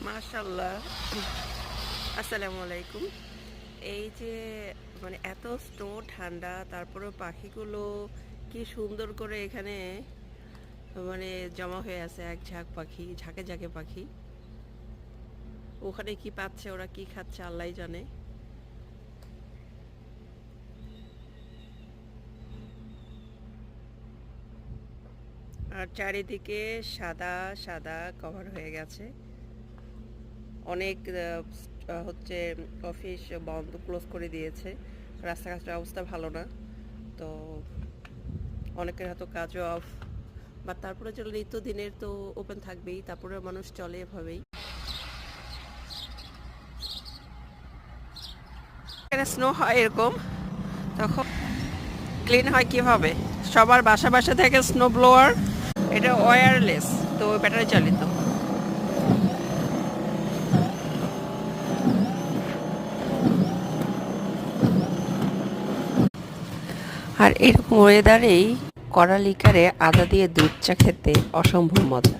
মাশাল্লাহ। আসসালামু আলাইকুম। এই যে মানে এত স্নো ঠান্ডা, তারপরেও পাখিগুলো কি সুন্দর করে এখানে মানে জমা হয়ে আছে, এক ঝাঁক পাখি, ঝাঁকে ঝাঁকে পাখি। ওখানে কি পাচ্ছে, ওরা কি খাচ্ছে আল্লাহই জানে। আর চারিদিকে সাদা সাদা কভার হয়ে গেছে। অনেক হচ্ছে অফিস বন্ধ, ক্লোজ করে দিয়েছে। রাস্তাঘাটের অবস্থা ভালো না। তো অনেকের হয়তো কাজও অফ, বা তারপরে চলে নিত্যদিনের তো ওপেন থাকবেই, তারপরে মানুষ চলে এভাবেই। এখানে স্নো হয় এরকম, তখন ক্লিন হয় কিভাবে? সবার বাসা বাসা থেকে স্নো ব্লোয়ার, এটা ওয়্যারলেস, তো ব্যাটারি চালিত। আর এরকম ওয়েদারেই কড়া লিকারে আদা দিয়ে দুধ চা খেতে অসম্ভব মজা।